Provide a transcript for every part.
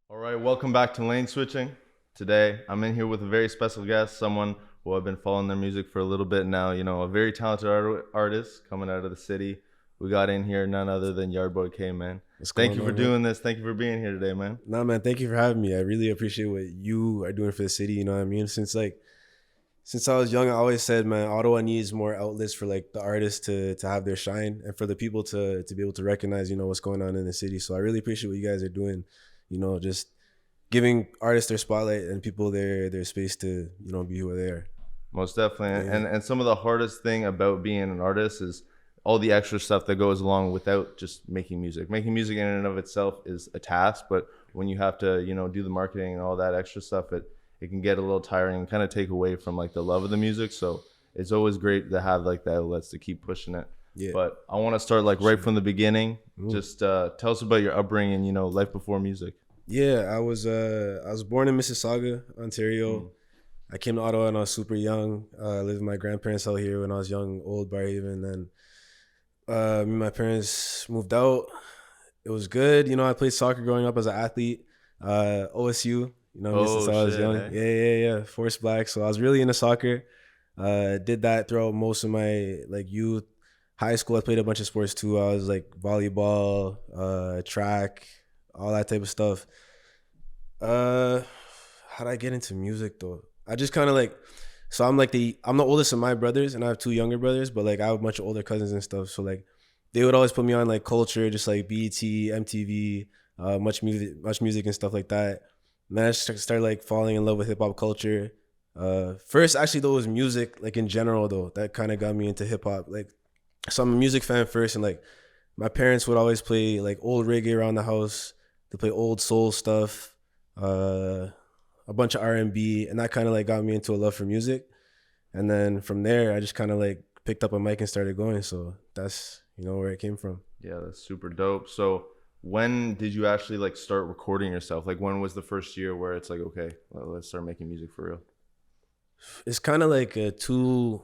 All right, welcome back to Lane Switching. Today, I'm in here with a very special guest, someone who I've been following their music for a little bit now. You know, a very talented artist coming out of the city. We got in here none other than YardBoyK, man. What's Thank going you for on, man? doing this. Thank you for being here today, man. Nah, man, thank you for having me. I really appreciate what you are doing for the city. You know what I mean? Since I was young, I always said, man, Ottawa needs more outlets for like the artists to have their shine and for the people to be able to recognize, what's going on in the city. So I really appreciate what you guys are doing. Just giving artists their spotlight and people their space to, be who they are. Most definitely. Yeah. And some of the hardest thing about being an artist is all the extra stuff that goes along without just making music. Making music in and of itself is a task, but when you have to, do the marketing and all that extra stuff, it can get a little tiring and kind of take away from like the love of the music. So it's always great to have like the outlets to keep pushing it. Yeah. But I want to start like right from the beginning. Ooh. Just tell us about your upbringing, life before music. Yeah, I was born in Mississauga, Ontario. I came to Ottawa when I was super young. Lived with my grandparents out here when I was young, old Barhaven. Then me and my parents moved out. It was good. I played soccer growing up as an athlete. OSU, since I was Shit, young. eh? Yeah. Force Black. So I was really into soccer. Did that throughout most of my like youth. High school, I played a bunch of sports too. I was like volleyball, track, all that type of stuff. Uh, how did I get into music though? I just kind of like, so I'm the oldest of my brothers, and I have two younger brothers, but like I have a bunch of older cousins and stuff. So like, they would always put me on like culture, just like BET, MTV, much music and stuff like that. And then I just started like falling in love with hip hop culture. First, actually, though, was music like in general though that kind of got me into hip hop. Like, so I'm a music fan first, and like my parents would always play like old reggae around the house. They play old soul stuff, uh, a bunch of R&B, and that kind of like got me into a love for music. And then from there, I just kind of like picked up a mic and started going. So that's where it came from. Yeah, that's super dope. So when did you actually like start recording yourself? Like when was the first year where it's like, okay, well, let's start making music for real? It's kind of like a two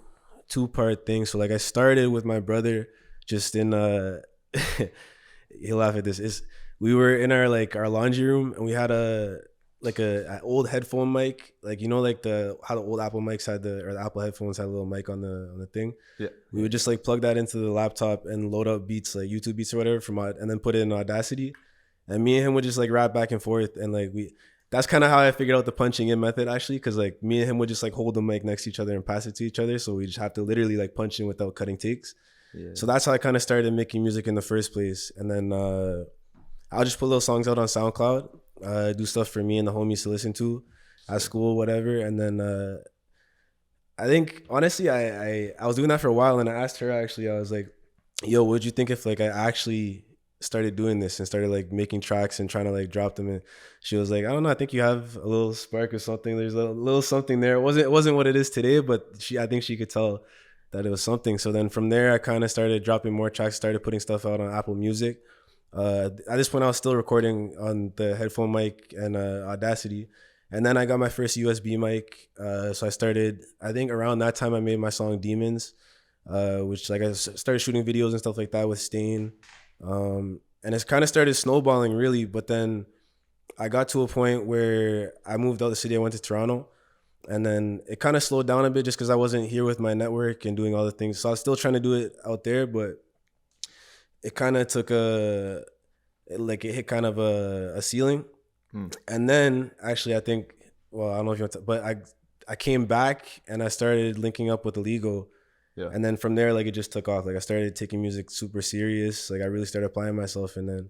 part thing. So like I started with my brother, just in he'll laugh at this. Is we were in our laundry room, and we had a old headphone mic, like like the how the old Apple mics had the Apple headphones had a little mic on the thing. Yeah. We would just like plug that into the laptop and load up beats, like YouTube beats or whatever, and then put it in Audacity. And me and him would just like rap back and forth, and like that's kind of how I figured out the punching in method, actually, because like me and him would just like hold the mic next to each other and pass it to each other, so we just have to literally like punch in without cutting takes. Yeah. So that's how I kind of started making music in the first place. And then I'll just put little songs out on SoundCloud, do stuff for me and the homies to listen to at school, whatever. And then I think honestly, I was doing that for a while, and I asked her, actually, I was like, "Yo, what'd you think if like I actually started doing this and started like making tracks and trying to like drop them in?" She was like, "I don't know. I think you have a little spark or something. There's a little something there. It wasn't what it is today, but I think she could tell that it was something." So then from there, I kind of started dropping more tracks, started putting stuff out on Apple Music. At this point, I was still recording on the headphone mic and Audacity. And then I got my first USB mic. So I started, I think around that time, I made my song Demons, which like I started shooting videos and stuff like that with Stain. And it's kind of started snowballing, really. But then I got to a point where I moved out of the city. I went to Toronto. And then it kind of slowed down a bit just because I wasn't here with my network and doing all the things. So I was still trying to do it out there, but it kind of took it hit kind of a ceiling. And then actually, I think, well, I don't know if you want to, but I came back and I started linking up with Aligo. Yeah. And then from there, like it just took off. Like I started taking music super serious. Like I really started applying myself, and then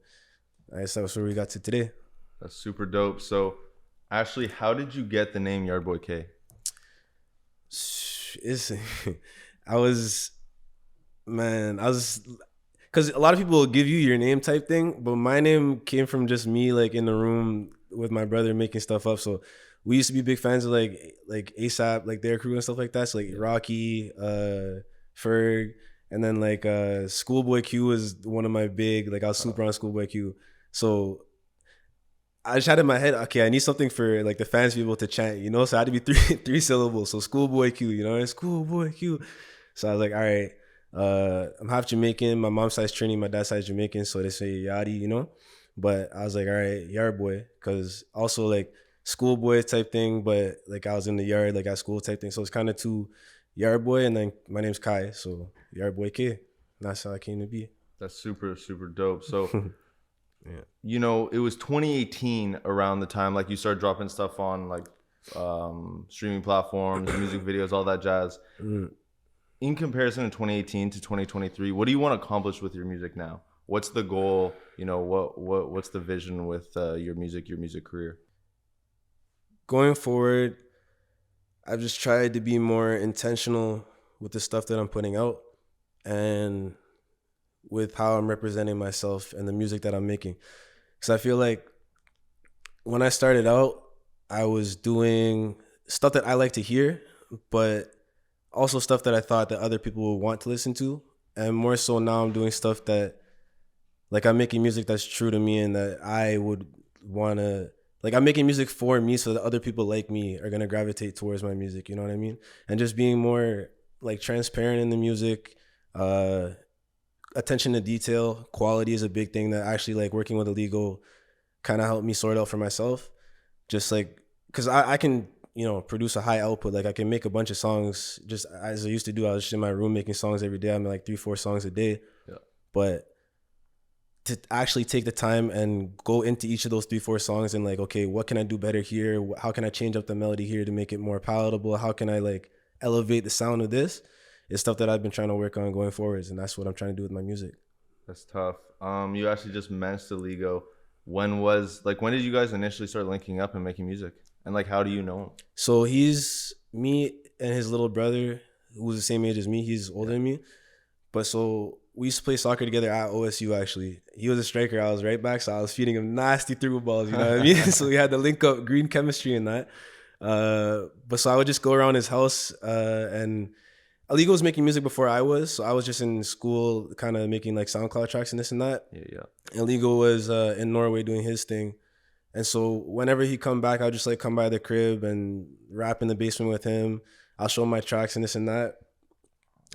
I guess that's where we got to today. That's super dope. So Ashley, how did you get the name YardBoyK? It's, I was, man, I was, because a lot of people will give you your name type thing, but my name came from just me like in the room with my brother making stuff up. So we used to be big fans of like ASAP, like their crew and stuff like that. So like Rocky, Ferg, and then like Schoolboy Q was one of my big, like I was super on Schoolboy Q. So I just had in my head, okay, I need something for like the fans to be able to chant, So I had to be three syllables. So Schoolboy Q, and Schoolboy Q. So I was like, all right, I'm half Jamaican. My mom's side's Trini, my dad's side's Jamaican, so they say Yadi, But I was like, all right, yard boy, because also like schoolboy type thing, but like I was in the yard like at school type thing. So it's kind of two, yard boy, and then my name's Kai, so YardBoyK. And that's how I came to be. That's super, super dope. So, Yeah. you know, it was 2018 around the time like you started dropping stuff on like streaming platforms, music videos, all that jazz. In comparison to 2018 to 2023, what do you want to accomplish with your music now? What's the goal? You know, what's the vision with your music career? Going forward, I've just tried to be more intentional with the stuff that I'm putting out and with how I'm representing myself and the music that I'm making. Because I feel like when I started out, I was doing stuff that I like to hear, but also stuff that I thought that other people would want to listen to. And more so now I'm doing stuff that, like, I'm making music that's true to me and that I would want to, like, I'm making music for me so that other people like me are going to gravitate towards my music. You know what I mean? And just being more like transparent in the music, attention to detail, quality is a big thing that actually, like, working with Aligo kind of helped me sort out for myself. Just like, cause I can, you know, produce a high output. Like I can make a bunch of songs just as I used to do. I was just in my room making songs every day. I'm like 3-4 songs a day. Yeah. But to actually take the time and go into each of those 3-4 songs and like, okay, what can I do better here? How can I change up the melody here to make it more palatable? How can I like elevate the sound of this? It's stuff that I've been trying to work on going forwards, and that's what I'm trying to do with my music. That's tough. You actually just mentioned Aligo. When did you guys initially start linking up and making music? And like, how do you know him? So he's me and his little brother, who's the same age as me. He's older than me. But so we used to play soccer together at OSU, actually. He was a striker. I was right back. So I was feeding him nasty through balls, you know what I mean? So we had to link up green chemistry in that. But so I would just go around his house and Aligo was making music before I was. So I was just in school kind of making like SoundCloud tracks and this and that. Yeah. Aligo was in Norway doing his thing. And so whenever he come back, I'll just like come by the crib and rap in the basement with him. I'll show him my tracks and this and that.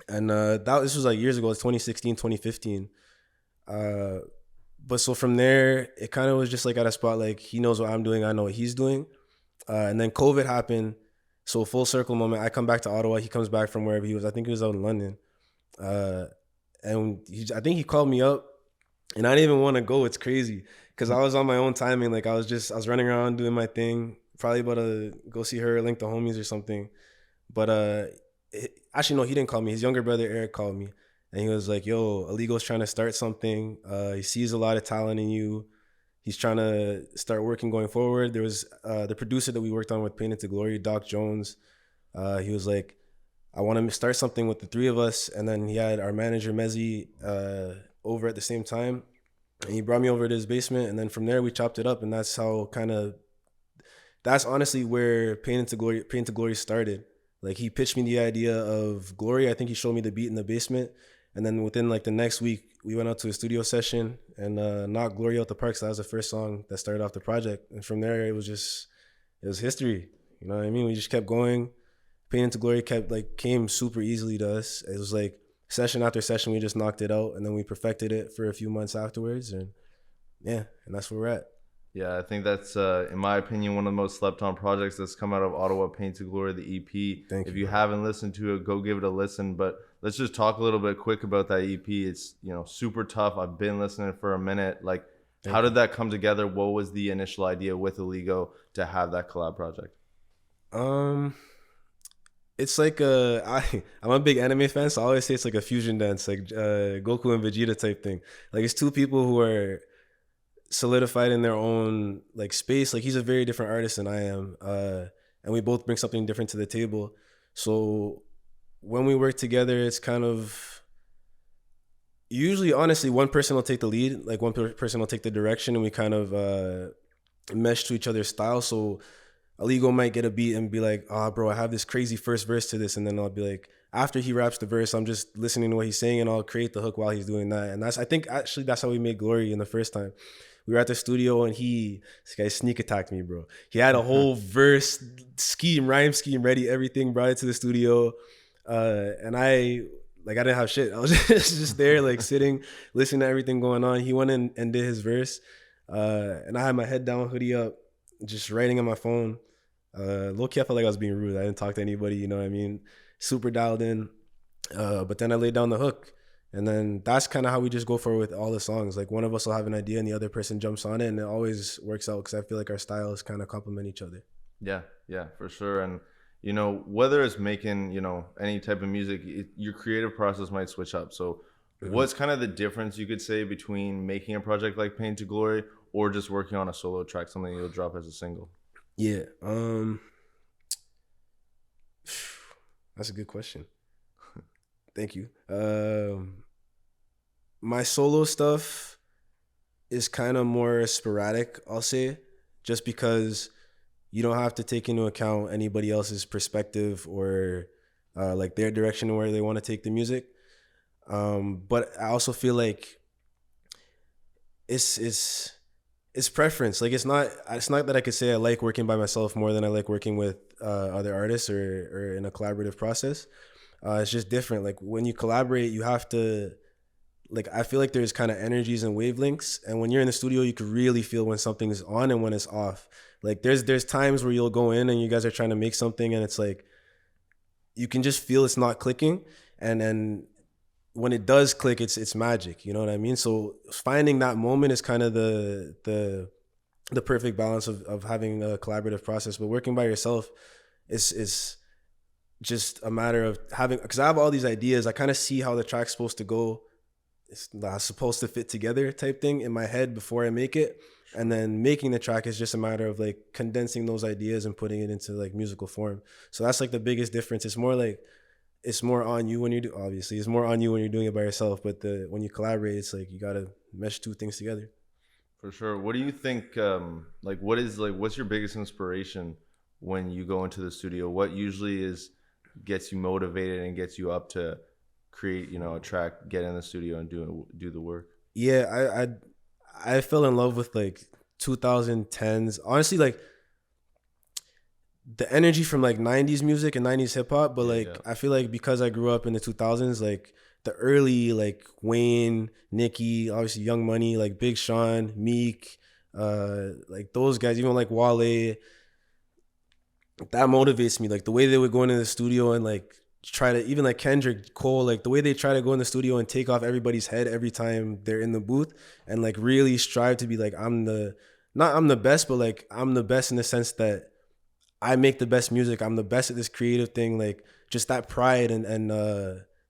And this was like years ago, it's 2016, 2015. But so from there, it kind of was just like at a spot, like he knows what I'm doing, I know what he's doing. And then COVID happened. So full circle moment, I come back to Ottawa, he comes back from wherever he was. I think he was out in London. And I think he called me up and I didn't even want to go. It's crazy. Cause I was on my own timing. Like I was running around doing my thing, probably about to go see her, link the homies or something. But actually, no, he didn't call me. His younger brother, Eric, called me. And he was like, yo, Aligo's trying to start something. He sees a lot of talent in you. He's trying to start working going forward. There was the producer that we worked on with Painted to Glory, Doc Jones. He was like, I want to start something with the three of us. And then he had our manager, Mezzi, over at the same time. And he brought me over to his basement. And then from there, we chopped it up. And that's how that's honestly where Painted to Glory started. Like he pitched me the idea of Glory. I think he showed me the beat in the basement. And then within like the next week, we went out to a studio session and knocked Glory out the park. So that was the first song that started off the project. And from there, it was history. You know what I mean? We just kept going. Painted to Glory came super easily to us. It was like session after session, we just knocked it out. And then we perfected it for a few months afterwards. And yeah, and that's where we're at. Yeah, I think that's, in my opinion, one of the most slept on projects that's come out of Ottawa, Paint to Glory, the EP. If you haven't listened to it, go give it a listen. But let's just talk a little bit quick about that EP. It's, super tough. I've been listening for a minute. Like, how did that come together? What was the initial idea with Aligo to have that collab project? It's like I'm a big anime fan, so I always say it's like a fusion dance, like Goku and Vegeta type thing. Like it's two people who are solidified in their own like space. Like he's a very different artist than I am, and we both bring something different to the table. So when we work together, it's kind of usually, honestly, one person will take the lead, like one person will take the direction, and we kind of mesh to each other's style. So Aligo might get a beat and be like, bro, I have this crazy first verse to this, and then I'll be like, after he raps the verse, I'm just listening to what he's saying and I'll create the hook while he's doing that. And I think that's how we made Glory in the first time. We were at the studio and this guy sneak attacked me, bro. He had a whole verse rhyme scheme ready, everything, brought it to the studio. And I didn't have shit. I was just there like sitting, listening to everything going on. He went in and did his verse. And I had my head down, hoodie up, just writing on my phone. Low key, I felt like I was being rude. I didn't talk to anybody, you know what I mean? Super dialed in. But then I laid down the hook. And then that's kind of how we just go for with all the songs. Like one of us will have an idea and the other person jumps on it, and it always works out because I feel like our styles kind of complement each other. Yeah, yeah, for sure. And whether it's making any type of music, your creative process might switch up. So, what's kind of the difference you could say between making a project like Pain to Glory or just working on a solo track, something you'll drop as a single? Yeah, that's a good question. Thank you. My solo stuff is kind of more sporadic, I'll say, just because you don't have to take into account anybody else's perspective or like their direction where they want to take the music. But I also feel like it's preference. Like it's not that I could say I like working by myself more than I like working with other artists or in a collaborative process. It's just different. Like when you collaborate, you have to, like, I feel like there's kind of energies and wavelengths, and when you're in the studio, you can really feel when something's on and when it's off. Like there's times where you'll go in and you guys are trying to make something and it's like you can just feel it's not clicking, and then when it does click, it's magic. You know what I mean? So finding that moment is kind of the perfect balance of having a collaborative process. But working by yourself is just a matter of having, because I have all these ideas. I kind of see how the track's supposed to go. It's not supposed to fit together type thing in my head before I make it. And then making the track is just a matter of like condensing those ideas and putting it into like musical form. So that's like the biggest difference. It's more like, it's more on you when you do, obviously it's more on you when you're doing it by yourself, but when you collaborate, it's like you got to mesh two things together. For sure. What do you think, what's your biggest inspiration when you go into the studio? What usually gets you motivated and gets you up to create, a track, get in the studio and do the work? Yeah, I fell in love with like 2010s. Honestly, like the energy from like 90s music and 90s hip hop, but like I feel like because I grew up in the 2000s, like the early like Wayne, Nicki, obviously Young Money, like Big Sean, Meek, like those guys, even like Wale, that motivates me. Like the way they would go into the studio and like try to, even like Kendrick, Cole, like the way they try to go in the studio and take off everybody's head every time they're in the booth and like really strive to be like, I'm the best, but like I'm the best in the sense that I make the best music. I'm the best at this creative thing. Like just that pride and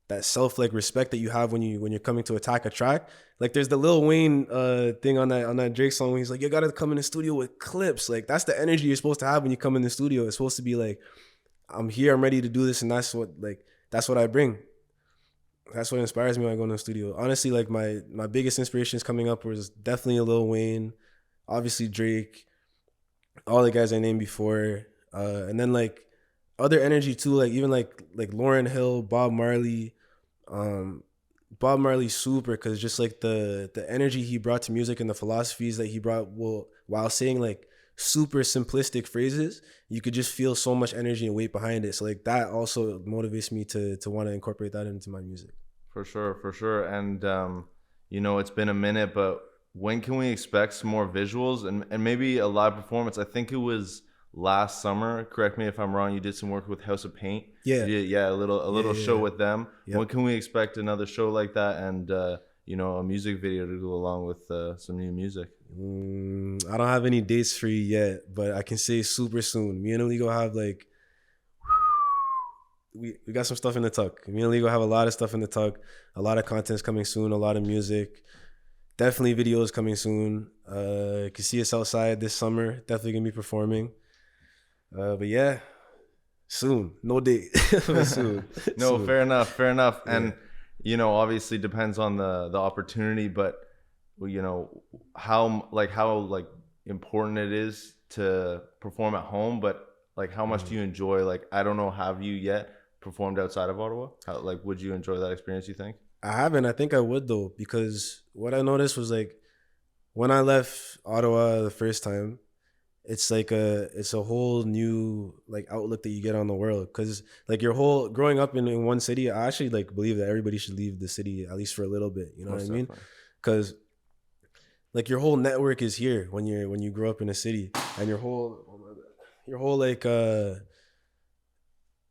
that self like respect that you have when you're coming to attack a track. Like there's the Lil Wayne thing on that Drake song where he's like, you gotta come in the studio with clips. Like that's the energy you're supposed to have when you come in the studio. It's supposed to be like, I'm here, I'm ready to do this, and that's what I bring. That's what inspires me when I go in the studio. Honestly, like my biggest inspirations coming up was definitely a Lil Wayne, obviously Drake, all the guys I named before, and then like other energy too, like even like Lauryn Hill, Bob Marley. Bob Marley super, because just like the energy he brought to music and the philosophies that he brought, while saying like super simplistic phrases, you could just feel so much energy and weight behind it. So like that also motivates me to want to incorporate that into my music. For sure. And it's been a minute, but when can we expect some more visuals and maybe a live performance? I think it was last summer, correct me if I'm wrong, you did some work with House of Paint. A little show with them. Yep. When can we expect another show like that and a music video to go along with some new music? I don't have any dates for you yet, but I can say super soon. Me and Aligo have like we got some stuff in the tuck. Me and Aligo have a lot of stuff in the tuck. A lot of content's coming soon, a lot of music. Definitely videos coming soon. You can see us outside this summer. Definitely gonna be performing. But yeah, soon. No date. Soon. No, soon. Fair enough. Yeah. And obviously depends on the opportunity, but how important it is to perform at home, but like how much do you enjoy, like I don't know, have you yet performed outside of Ottawa? How, like, would you enjoy that experience, you think? I haven't. I think I would though, because what I noticed was like when I left Ottawa the first time, it's a whole new like outlook that you get on the world, because like your whole growing up in one city, I actually like believe that everybody should leave the city at least for a little bit, you know what I mean? Because like your whole network is here when you grow up in a city, and your whole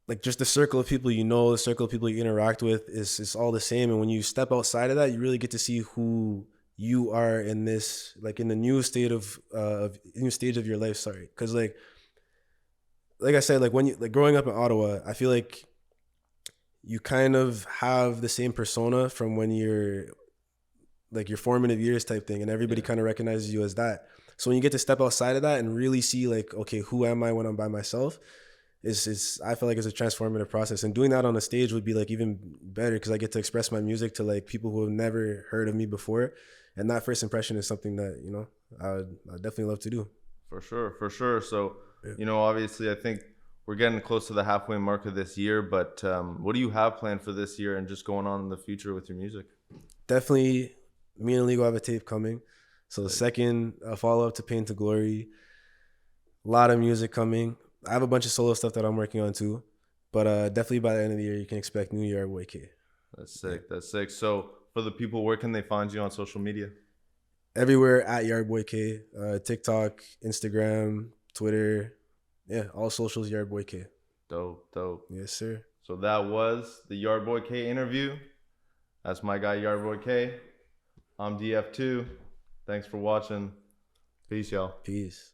like just the circle of people you know, the circle of people you interact with is all the same. And when you step outside of that, you really get to see who you are in this, like in the new state of new stage of your life. Sorry, because like I said, like when you like growing up in Ottawa, I feel like you kind of have the same persona from when you're like your formative years type thing, and everybody kind of recognizes you as that. So when you get to step outside of that and really see like, okay, who am I when I'm by myself? Is I feel like it's a transformative process, and doing that on a stage would be like even better because I get to express my music to like people who have never heard of me before, and that first impression is something that I'd definitely love to do. For sure, for sure. So, Yeah. obviously, I think we're getting close to the halfway mark of this year. But what do you have planned for this year and just going on in the future with your music? Definitely, me and Aligo have a tape coming. So the Like, second follow up to Pain to Glory, a lot of music coming. I have a bunch of solo stuff that I'm working on too, but definitely by the end of the year, you can expect new YardBoyK. that's sick. That's sick. So, for the people, where can they find you on social media? Everywhere at YardBoyK, TikTok, Instagram, Twitter, yeah, all socials YardBoyK. Dope, dope. Yes, sir. So that was the YardBoyK interview. That's my guy YardBoyK. I'm DF2. Thanks for watching. Peace, y'all. Peace.